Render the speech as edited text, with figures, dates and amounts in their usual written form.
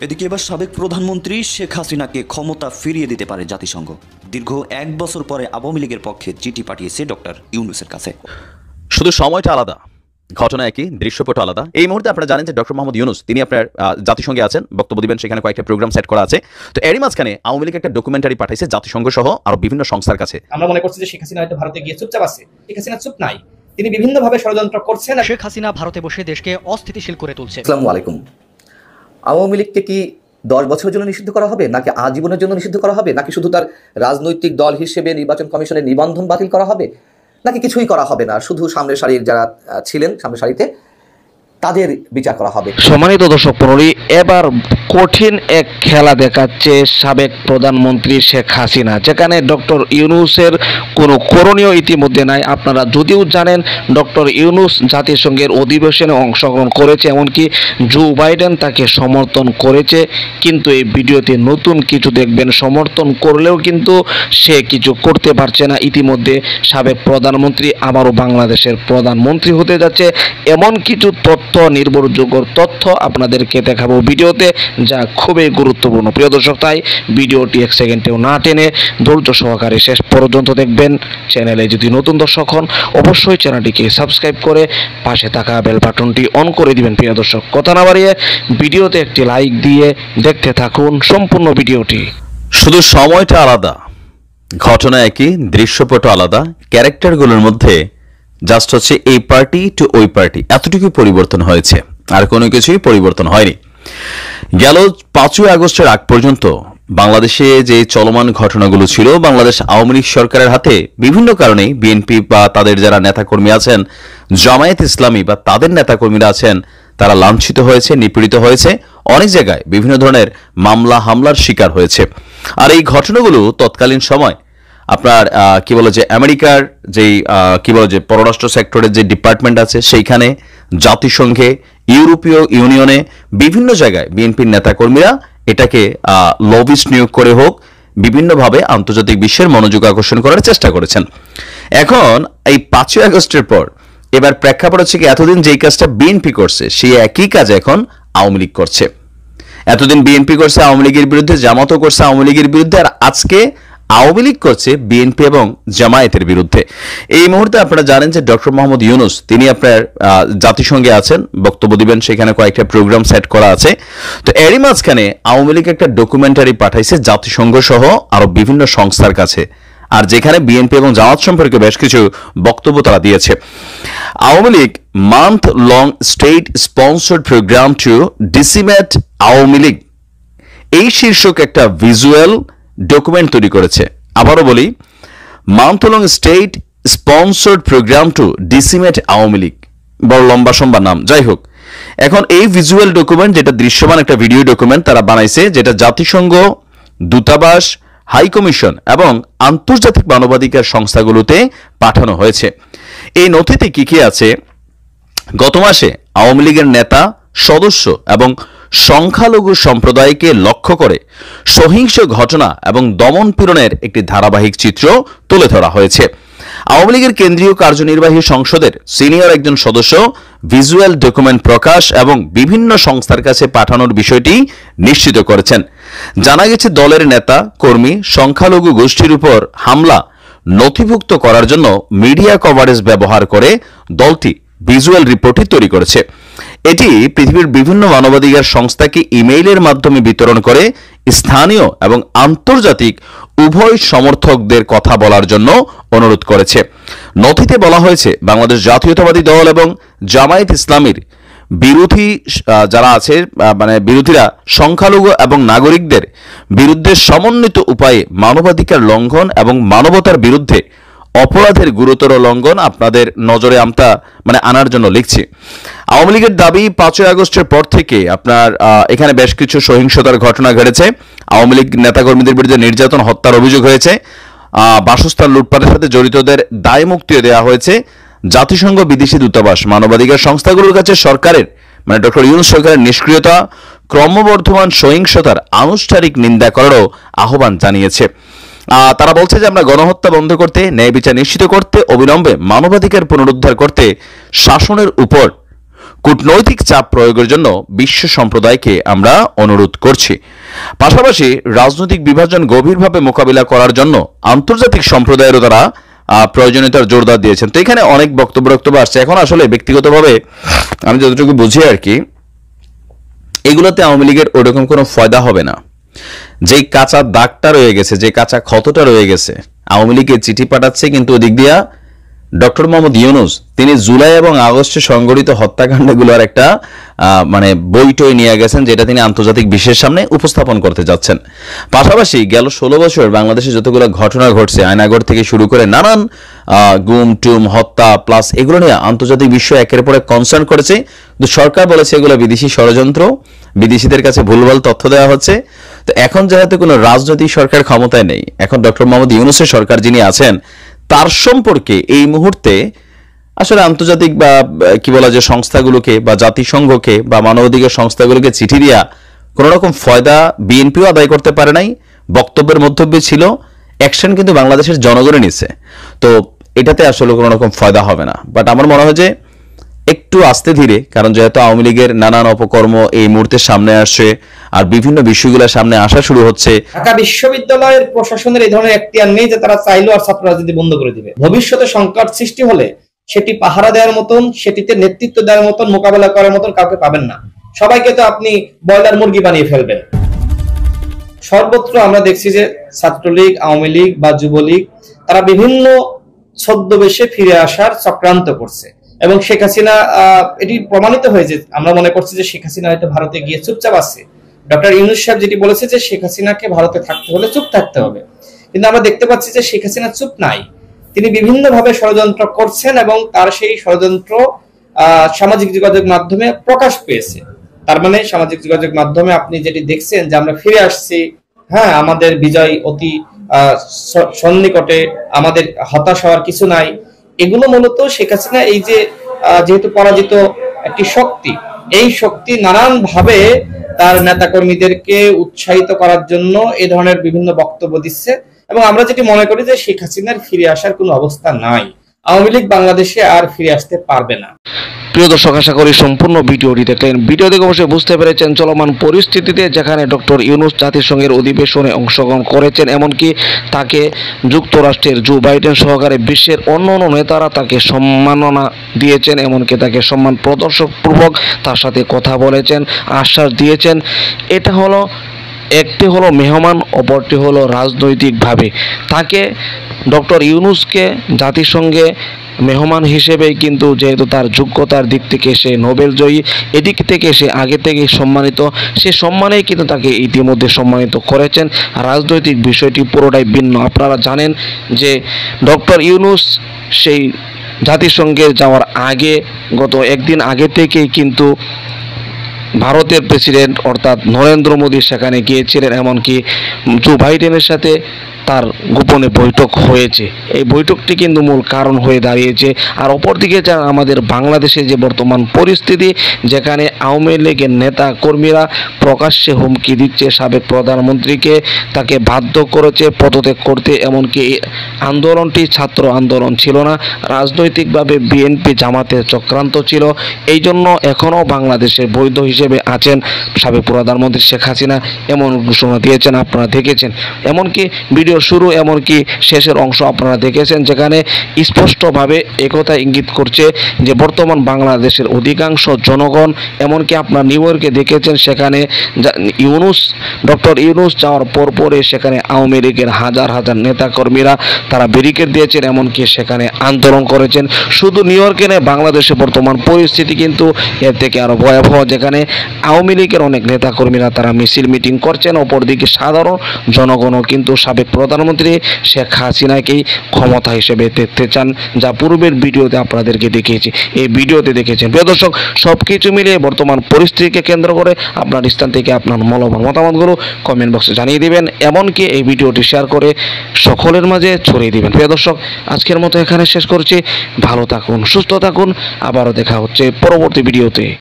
এদিকে এবার সাবেক প্রধানমন্ত্রী শেখ হাসিনাকে ক্ষমতা ফিরিয়ে দিতে পারে জাতিসংঘ। দীর্ঘ ১ বছর পরে আওয়ামী লীগের পক্ষে চিঠি পাঠিয়েছে ডক্টর ইউনূসের কাছে। শুধু সময়টা আলাদা, ঘটনা একই, দৃশ্যপট আলাদা। এই মুহূর্তে আপনারা জানেন যে ডক্টর মোহাম্মদ ইউনূস তিনি আপনার জাতিসংঘে আছেন, বক্তব্য দিবেন, সেখানে কয়েকটা প্রোগ্রাম সেট করা আছে। তো এরই মাঝখানে আওয়ামী লীগ একটা ডকুমেন্টারি পাঠাইছে জাতিসংঘ সহ আরো বিভিন্ন সংস্থার কাছে। আমরা মনে করছি যে শেখ হাসিনা হয়তো ভারতে গিয়ে চুপচাপ আছে। শেখ হাসিনা চুপ নাই, তিনি বিভিন্নভাবে ষড়যন্ত্র করছেন। শেখ হাসিনা ভারতে বসে দেশকে অস্থিতিশীল করে তুলছে। আসসালামু আলাইকুম। আওয়ামী লীগকে কি 10 বছরের জন্য নিষিদ্ধ করা হবে, নাকি আজীবনের জন্য নিষিদ্ধ করা হবে, নাকি শুধু তার রাজনৈতিক দল হিসেবে নির্বাচন কমিশনের নিবন্ধন বাতিল করা হবে, নাকি কিছুই করা হবে না, শুধু সামনের সারির যারা ছিলেন সামনের সারিতে তাদের বিচার করা হবে? সম্মানিত দর্শক মণ্ডলী, এবার কঠিন এক খেলা দেখাচ্ছে সাবেক প্রধানমন্ত্রী শেখ হাসিনা, যেখানে ডক্টর ইউনূসের কোনো করণীয় ইতিমধ্যে নাই। আপনারা যদিও জানেন ডক্টর ইউনূস জাতিসংঘের অধিবেশনে অংশগ্রহণ করেছে, এমনকি জো বাইডেন তাকে সমর্থন করেছে, কিন্তু এই ভিডিওতে নতুন কিছু দেখবেন। সমর্থন করলেও কিন্তু সে কিছু করতে পারছে না। ইতিমধ্যে সাবেক প্রধানমন্ত্রী আবারও বাংলাদেশের প্রধানমন্ত্রী হতে যাচ্ছে, এমন কিছু তথ্য, নির্ভরযোগ্য তথ্য আপনাদেরকে দেখাবো ভিডিওতে, যা খুবই গুরুত্বপূর্ণ। প্রিয় দর্শক, তাই ভিডিওটি 1 সেকেন্ডেও না টেনে ধৈর্য সহকারে শেষ পর্যন্ত দেখবেন। চ্যানেলে যদি নতুন দর্শক হন অবশ্যই চ্যানেলটিকে সাবস্ক্রাইব করে পাশে থাকা বেল বাটনটি অন করে দিবেন। প্রিয় দর্শক, কথা না বাড়িয়ে ভিডিওতে একটি লাইক দিয়ে দেখতে থাকুন সম্পূর্ণ ভিডিওটি। শুধু সময়টা আলাদা, ঘটনা একই, দৃশ্যপট আলাদা। ক্যারেক্টারগুলোর মধ্যে জাস্ট হচ্ছে এই পার্টি টু ওই পার্টি, এতটুকু পরিবর্তন হয়েছে, আর কোনো কিছুই পরিবর্তন হয়নি। গেল 5ই আগস্টের আগ পর্যন্ত বাংলাদেশে যে চলমান ঘটনাগুলো ছিল, বাংলাদেশ আওয়ামী লীগ সরকারের হাতে বিভিন্ন কারণেই বিএনপি বা তাদের যারা নেতাকর্মী আছেন, জামায়াত ইসলামী বা তাদের নেতাকর্মীরা আছেন, তারা লাঞ্ছিত হয়েছে, নিপীড়িত হয়েছে, অনেক জায়গায় বিভিন্ন ধরনের মামলা হামলার শিকার হয়েছে। আর এই ঘটনাগুলো তৎকালীন সময় আপনার কি বলে যে আমেরিকার যেই কি বলে যে পররাষ্ট্র সেক্টরের যে ডিপার্টমেন্ট আছে সেইখানে, জাতিসংঘে, ইউরোপীয় ইউনিয়নে, বিভিন্ন জায়গায় বিএনপির নেতাকর্মীরা এটাকে লবিস্ট নিয়োগ করে হোক বিভিন্নভাবে আন্তর্জাতিক বিশ্বের মনোযোগ আকর্ষণ করার চেষ্টা করেছেন। এখন এই 5ই আগস্টের পর এবার প্রেক্ষাপট হচ্ছে কি, এতদিন যেই কাজটা বিএনপি করছে সেই একই কাজ এখন আওয়ামী লীগ করছে। এতদিন বিএনপি করছে আওয়ামী লীগের বিরুদ্ধে, জামাতও করছে আওয়ামী লীগের বিরুদ্ধে, আর আজকে আওয়ামী লীগ করছে বিএনপি এবং জামায়াতের বিরুদ্ধে। এই মুহূর্তে আপনারা জানেন যে ডক্টর মোহাম্মদ ইউনূস তিনি আপনার জাতিসংঘে আছেন, বক্তব্য দিবেন, সেখানে কয়েকটা প্রোগ্রাম সেট করা আছে। তো এরই মাঝখানে আওয়ামী লীগ একটা ডকুমেন্টারি পাঠাইছে জাতিসংঘ সহ আরো বিভিন্ন সংস্থার কাছে, আর যেখানে বিএনপি এবং জামাত সম্পর্কে বেশ কিছু বক্তব্য তারা দিয়েছে। Awami League month long state sponsored program to decimate Awami League, এই শীর্ষক একটা ভিজুয়াল ডকুমেন্ট তৈরি করেছে। আবারও বলি, month long state sponsored program to decimate Awami League, বড় লম্বা সম্বা নাম, যাই হোক। এখন এই ভিজুয়াল ডকুমেন্ট, যেটা দৃশ্যমান একটা ভিডিও ডকুমেন্ট তারা বানাইছে, যেটা জাতিসংঘ, দূতাবাস, হাই কমিশন এবং আন্তর্জাতিক মানবাধিকার সংস্থাগুলোতে পাঠানো হয়েছে। এই নথিতে কি কি আছে? গত মাসে আওয়ামী লীগের নেতা, সদস্য এবং সংখ্যালঘু সম্প্রদায়কে লক্ষ্য করে সহিংস ঘটনা এবং দমন পীড়নের একটি ধারাবাহিক চিত্র তুলে ধরা হয়েছে। আওয়ামী লীগের কেন্দ্রীয় কার্যনির্বাহী সংসদের সিনিয়র একজন সদস্য ভিজুয়াল ডকুমেন্ট প্রকাশ এবং বিভিন্ন সংস্থার কাছে পাঠানোর বিষয়টি নিশ্চিত করেছেন। জানা গেছে, দলের নেতা কর্মী সংখ্যালঘু গোষ্ঠীর উপর হামলা নথিভুক্ত করার জন্য মিডিয়া কভারেজ ব্যবহার করে দলটি ভিজুয়াল রিপোর্টটি তৈরি করেছে। এটি পৃথিবীর বিভিন্ন মানবাধিকার সংস্থাকে ইমেইলের মাধ্যমে বিতরণ করে স্থানীয় এবং আন্তর্জাতিক উভয় সমর্থকদের কথা বলার জন্য অনুরোধ করেছে। নথিতে বলা হয়েছে, বাংলাদেশ জাতীয়তাবাদী দল এবং জামায়াত ইসলামীর বিরোধী যারা আছে, মানে বিরোধীরা সংখ্যালঘু এবং নাগরিকদের বিরুদ্ধে সমন্বিত উপায়ে মানবাধিকার লঙ্ঘন এবং মানবতার বিরুদ্ধে অপরাধের গুরুতর লঙ্ঘন আপনাদের নজরে আনার জন্য লিখছি। আওয়ামী লীগের দাবি, 5ই আগস্টের পর থেকে আপনার এখানে বেশ কিছু সহিংসতার ঘটনা ঘটেছে। আওয়ামী লীগ নেতাকর্মীদের বিরুদ্ধে নির্যাতন, হত্যার অভিযোগ হয়েছে। বাসস্থান লুটপাটের সাথে জড়িতদের দায় মুক্তিও দেওয়া হয়েছে। জাতিসংঘ, বিদেশি দূতাবাস, মানবাধিকার সংস্থাগুলোর কাছে সরকারের ডক্টর ইউনূস সরকারের নিষ্ক্রিয়তা, ক্রমবর্ধমান সহিংসতার আনুষ্ঠানিক নিন্দা করারও আহ্বান জানিয়েছে। তারা বলছে যে আমরা গণহত্যা বন্ধ করতে, ন্যায় বিচার নিশ্চিত করতে, অবিলম্বে মানবাধিকার পুনরুদ্ধার করতে শাসনের উপর কূটনৈতিক চাপ প্রয়োগের জন্য বিশ্ব সম্প্রদায়কে আমরা অনুরোধ করছি। পাশাপাশি রাজনৈতিক বিভাজন গভীরভাবে মোকাবিলা করার জন্য আন্তর্জাতিক সম্প্রদায়েরও তারা প্রয়োজনীয়তার জোরদার দিয়েছেন। তো এখানে অনেক বক্তব্য আসছে। এখন আসলে ব্যক্তিগতভাবে আমি যতটুকু বুঝি আর কি, এগুলোতে আওয়ামী লীগের ওরকম কোনো ফায়দা হবে না। যেই কাঁচা দাগটা রয়ে গেছে, যে কাঁচা ক্ষতটা রয়ে গেছে, আওয়ামী লীগের চিঠি পাঠাচ্ছে, কিন্তু ওদিক দিয়া ডক্টর মোহাম্মদ ইউনূস তিনি জুলাই এবং আগস্টে সংঘটিত হত্যাকাণ্ডগুলোর একটা মানে বইটই নিয়ে গেছেন, যেটা তিনি আন্তর্জাতিক বিশ্বের সামনে উপস্থাপন করতে যাচ্ছেন। পাশাপাশি গেল 16 বছর বাংলাদেশে যতগুলো ঘটনা ঘটছে, আয়নাঘর থেকে শুরু করে নানান গুম টুম হত্যা প্লাস এগুলো নিয়ে আন্তর্জাতিক বিশ্ব একের পর এক কনসার্ন করেছে। কিন্তু সরকার বলেছে এগুলো বিদেশি ষড়যন্ত্র, বিদেশিদের কাছে ভুলভাল তথ্য দেওয়া হচ্ছে। তো এখন যেহেতু কোনো রাজনৈতিক সরকার ক্ষমতায় নেই, এখন ডক্টর মোহাম্মদ ইউনূসের সরকার যিনি আছেন তার সম্পর্কে এই মুহূর্তে আসলে আন্তর্জাতিক বা কি বলা যায় সংস্থাগুলোকে বা জাতিসংঘকে বা মানবাধিকার সংস্থাগুলোকে চিঠি দিয়া কোনো রকম ফয়দা বিএনপিও আদায় করতে পারে নাই। বক্তব্যের মধ্যে ছিল, অ্যাকশন কিন্তু বাংলাদেশের জনগণে নিছে। তো এটাতে আসলে কোনো রকম ফয়দা হবে না। বাট আমার মনে হয় যে একটু আস্তে ধীরে, কারণ যেহেতু আওয়ামী লীগের নানান অপকর্ম এই মুহূর্তে সামনে আসছে আর বিভিন্ন বিষয়গুলো সামনে আসা শুরু হচ্ছে। ঢাকা বিশ্ববিদ্যালয়ের প্রশাসনের এই ধরনের এখতিয়ার নেই যে তারা চাইলেও আর ছাত্র রাজনীতি বন্ধ করে দিবে। ভবিষ্যতে সংকট সৃষ্টি হলে সেটি পাহারা দেওয়ার মতন, সেটিতে নেতৃত্ব দেওয়ার মতন, মোকাবেলা করার মতন কাউকে পাবেন না। সবাইকে তো আপনি ব্রয়লার মুরগি বানিয়ে ফেলবেন। সর্বত্র আমরা দেখছি যে ছাত্রলীগ, আওয়ামী লীগ বা যুবলীগ তারা বিভিন্ন ছদ্মবেশে ফিরে আসার চক্রান্ত করছে এবং শেখ হাসিনা এটি প্রমাণিত হয়েছে। আমরা মনে করছি যে শেখ হাসিনা হয়তো ভারতে গিয়ে চুপচাপ আছে। ডক্টর ইউনূস সাহেব যেটি বলেছে যে শেখ হাসিনাকে ভারতে থাকতে হলে চুপ থাকতে হবে, কিন্তু আমরা দেখতে পাচ্ছি যে শেখ হাসিনা চুপ নাই। তিনি বিভিন্নভাবে ষড়যন্ত্র করছেন এবং তার সেই ষড়যন্ত্র সামাজিক যোগাযোগ মাধ্যমে প্রকাশ পেয়েছে। তার মানে সামাজিক যোগাযোগ মাধ্যমে আপনি যেটি দেখছেন যে আমরা ফিরে আসছি, হ্যাঁ আমাদের বিজয় অতি সন্নিকটে, আমাদের হতাশ হওয়ার কিছু নাই, এগুলো মূলত শেখ হাসিনা এই যে যেহেতু পরাজিত একটি শক্তি, এই শক্তি নানান ভাবে তার নেতাকর্মীদেরকে উৎসাহিত করার জন্য এই ধরনের বিভিন্ন বক্তব্য দিচ্ছে। এবং আমরা যেটি মনে করি যে শেখ হাসিনার ফিরে আসার কোনো অবস্থা নাই, আওয়ামী লীগ বাংলাদেশে আর ফিরে আসতে পারবে না। প্রিয় দর্শক, আশা করি সম্পূর্ণ ভিডিওটি দেখলেন। ভিডিও দেখে অবশ্যই বুঝতে পেরেছেন চলমান পরিস্থিতিতে যেখানে ডক্টর ইউনূস জাতিসংঘের অধিবেশনে অংশগ্রহণ করেছেন, এমনকি তাকে যুক্তরাষ্ট্রের জো বাইডেন সহকারে বিশ্বের অন্য অন্য নেতারা তাকে সম্মাননা দিয়েছেন, এমনকি তাকে সম্মান প্রদর্শকপূর্বক তার সাথে কথা বলেছেন, আশ্বাস দিয়েছেন। এটা হলো একটি হলো মেহমান, অপরটি হলো রাজনৈতিকভাবে তাকে ডক্টর ইউনূসকে জাতিসংঘে মেহমান হিসেবে কিন্তু যেহেতু তার যোগ্যতার দিক থেকে সে নোবেল জয়ী, এদিক থেকে সে আগে থেকে সম্মানিত, সে সম্মানেই কিন্তু তাকে ইতিমধ্যে সম্মানিত করেছেন। রাজনৈতিক বিষয়টি পুরোটাই ভিন্ন। আপনারা জানেন যে ডক্টর ইউনূস সেই জাতিসংঘে যাওয়ার আগে গত একদিন আগে থেকেই কিন্তু ভারতের প্রেসিডেন্ট অর্থাৎ নরেন্দ্র মোদী সেখানে গিয়েছিলেন, এমনকি জো বাইডেনের সাথে তার গোপনে বৈঠক হয়েছে। এই বৈঠকটি কিন্তু মূল কারণ হয়ে দাঁড়িয়েছে। আর অপরদিকে যা আমাদের বাংলাদেশে যে বর্তমান পরিস্থিতি, যেখানে আওয়ামী লীগের নেতা কর্মীরা প্রকাশ্যে হুমকি দিচ্ছে সাবেক প্রধানমন্ত্রীকে, তাকে বাধ্য করেছে পদত্যাগ করতে। এমনকি আন্দোলনটি ছাত্র আন্দোলন ছিল না, রাজনৈতিকভাবে বিএনপি জামাতের চক্রান্ত ছিল। এই জন্য এখনও বাংলাদেশের বৈধ হিসেবে আছেন সাবেক প্রধানমন্ত্রী শেখ হাসিনা, এমন ঘোষণা দিয়েছেন, আপনারা দেখেছেন। এমনকি ভিডিও শুরু এমনকি শেষের অংশ আপনারা দেখেছেন, যেখানে স্পষ্টভাবে একথা ইঙ্গিত করছে যে বর্তমান বাংলাদেশের অধিকাংশ জনগণ, এমনকি আপনার নিউ ইয়র্কে দেখেছেন, সেখানে ডক্টর ইউনূস যাওয়ার পরে সেখানে আওয়ামী লীগের হাজার হাজার নেতাকর্মীরা তারা ব্যারিকেড দিয়েছেন, এমনকি সেখানে আন্দোলন করেছেন। শুধু নিউ ইয়র্কে নয়, বাংলাদেশে বর্তমান পরিস্থিতি কিন্তু এর থেকে আরো ভয়াবহ, যেখানে আওয়ামী লীগের অনেক নেতাকর্মীরা তারা মিছিল মিটিং করছেন। অপরদিকে সাধারণ জনগণও কিন্তু সাবেক প্রধানমন্ত্রী শেখ হাসিনাকেই ক্ষমতা হিসেবে দেখতে চান, যা পূর্বের ভিডিওতে আপনাদেরকে দেখিয়েছি, এই ভিডিওতে দেখেছেন। প্রিয় দর্শক, সব কিছু মিলিয়ে বর্তমান পরিস্থিতিকে কেন্দ্র করে আপনার স্থান থেকে আপনার মূল্যবান মতামতগুলো কমেন্ট বক্সে জানিয়ে দিবেন, এমনকি এই ভিডিওটি শেয়ার করে সকলের মাঝে ছড়িয়ে দিবেন। প্রিয় দর্শক, আজকের মতো এখানে শেষ করছি। ভালো থাকুন, সুস্থ থাকুন, আবারও দেখা হচ্ছে পরবর্তী ভিডিওতে।